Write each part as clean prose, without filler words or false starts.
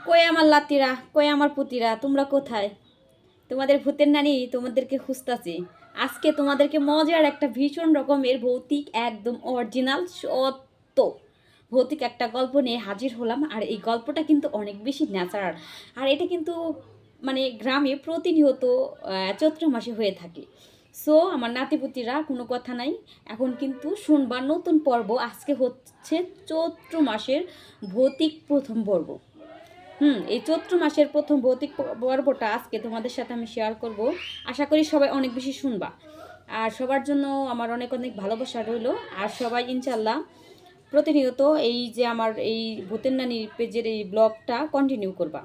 কই আমার লাতিরা, কই আমার পুতিরা, তোমরা কোথায়? তোমাদের ভূতের নানি তোমাদেরকে খুঁজতাছি। আজকে তোমাদেরকে মজার একটা ভীষণ রকমের ভৌতিক একদম অরিজিনাল সত্য ভৌতিক একটা গল্প নিয়ে হাজির হলাম। আর এই গল্পটা কিন্তু অনেক বেশি ন্যাচারাল। আর এটা কিন্তু মানে গ্রামে প্রতিনিয়ত চৈত্র মাসে হয়ে থাকে। সো আমার নাতিপুতিরা কোনো কথা নাই, এখন কিন্তু শুনবার নতুন পর্ব। আজকে হচ্ছে চৈত্র মাসের ভৌতিক প্রথম পর্ব। এই চৈত্র মাসের প্রথম ভৌতিক পর্বটা আজকে তোমাদের সাথে আমি শেয়ার করব। আশা করি সবাই অনেক বেশি শুনবা। আর সবার জন্য আমার অনেক অনেক ভালোবাসা রইলো। আর সবাই ইনশাল্লাহ প্রতিনিয়ত এই যে আমার এই ভূতের নানির পেজের এই ব্লগটা কন্টিনিউ করবা।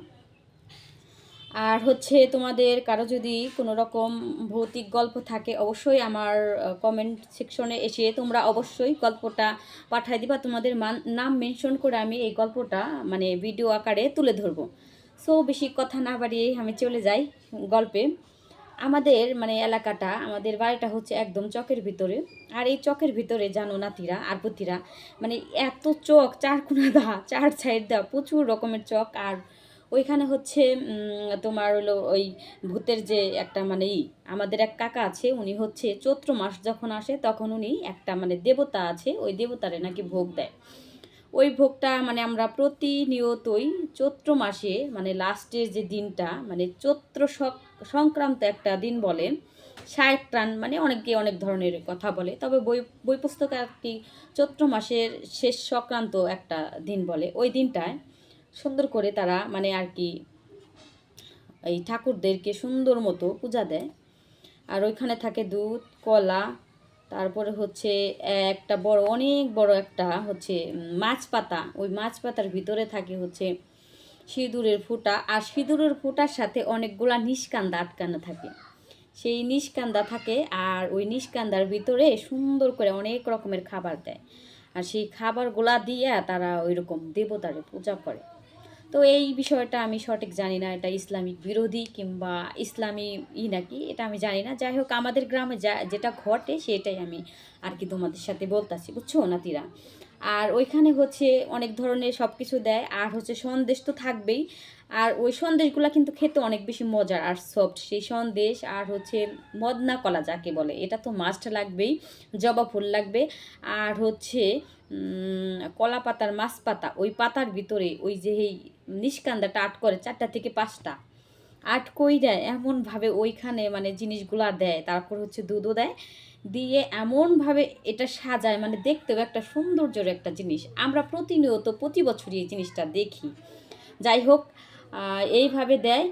আর হচ্ছে তোমাদের কারো যদি কোনো রকম ভৌতিক গল্প থাকে অবশ্যই আমার কমেন্ট সেকশনে এসে তোমরা অবশ্যই গল্পটা পাঠাই দিবা। তোমাদের নাম মেনশন করে আমি এই গল্পটা মানে ভিডিও আকারে তুলে ধরবো। সো বেশি কথা না বাড়িয়ে আমি চলে যাই গল্পে। আমাদের মানে এলাকাটা, আমাদের বাড়িটা হচ্ছে একদম চকের ভিতরে। আর এই চকের ভিতরে জানো নাতিরা আর পুতিরা, মানে এত চক, চার কোনা দেওয়া, চার সাইড দেওয়া, প্রচুর রকমের চক। আর ওইখানে হচ্ছে তোমার হলো ওই ভূতের যে একটা মানে আমাদের এক কাকা আছে, উনি হচ্ছে চৈত্র মাস যখন আসে তখন উনি একটা মানে দেবতা আছে, ওই দেবতারে নাকি ভোগ দেয়। ওই ভোগটা মানে আমরা প্রতিনিয়তই চৈত্র মাসে মানে লাস্টের যে দিনটা মানে চৈত্র সংক্রান্ত একটা দিন বলে, 60 মানে অনেকে অনেক ধরনের কথা বলে, তবে বই বই পুস্তকে আর কি চৈত্র মাসের শেষ সংক্রান্ত একটা দিন বলে। ওই দিনটায় সুন্দর করে তারা মানে আর কি এই ঠাকুরদেরকে সুন্দর মতো পূজা দেয়। আর ওইখানে থাকে দুধ, কলা, তারপরে হচ্ছে একটা বড় অনেক বড় একটা হচ্ছে মাছ পাতা। ওই মাছ পাতার ভিতরে থাকে হচ্ছে সিঁদুরের ফুটা। আর সিঁদুরের ফুটার সাথে অনেকগুলা নিষ্কান্দা আটকানো থাকে। সেই নিষ্কান্দা থাকে, আর ওই নিষ্কান্দার ভিতরে সুন্দর করে অনেক রকমের খাবার দেয়। আর সেই খাবারগুলা দিয়ে তারা ওই রকম দেবতারে পূজা করে। তো এই বিষয়টা আমি সঠিক জানি না, এটা ইসলামিক বিরোধী কিংবা ইসলামী নাকি, এটা আমি জানি না। যাই হোক, আমাদের গ্রামে যেটা ঘটে সেটাই আমি আর কি তোমাদের সাথে বলতাছি, বুঝছো নাতিরা। আর ওইখানে হচ্ছে অনেক ধরনের সব কিছু দেয়, আর হচ্ছে সন্দেশ তো থাকবেই। আর ওই সন্দেশগুলো কিন্তু খেতে অনেক বেশি মজার আর সফট সেই সন্দেশ। আর হচ্ছে মদনা কলা যাকে বলে, এটা তো মাস্ট লাগবেই। জবা ফুল লাগবে। আর হচ্ছে কলা পাতার মাছ পাতা, ওই পাতার ভিতরে ওই যে এই নিষ্কান্দাটা আট করে 4টা থেকে 5টা আট কই দেয় এমনভাবে ওইখানে মানে জিনিসগুলা দেয়। তারপর হচ্ছে দুধও দেয়, দিয়ে এমনভাবে এটা সাজায় মানে দেখতেও একটা সৌন্দর্যের একটা জিনিস। আমরা প্রতিনিয়ত প্রতি বছরই এই জিনিসটা দেখি। যাই হোক, এইভাবে দেয়।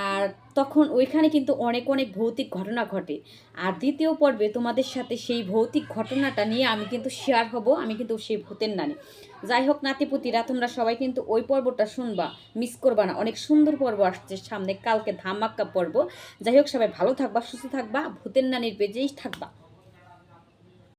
আর তখন ওইখানে কিন্তু অনেক অনেক ভৌতিক ঘটনা ঘটে। আর দ্বিতীয় পর্বে তোমাদের সাথে সেই ভৌতিক ঘটনাটা নিয়ে আমি কিন্তু শেয়ার হব, আমি কিন্তু সেই ভূতের নানি। যাই হোক নাতিপুতিরা, তোমরা সবাই কিন্তু ওই পর্বটা শুনবা, মিস করবা না। অনেক সুন্দর পর্ব আসছে সামনে, কালকে ধামাক্কা পর্ব। যাই হোক, সবাই ভালো থাকবা, সুস্থ থাকবা, ভূতের নানির পেজেই থাকবা।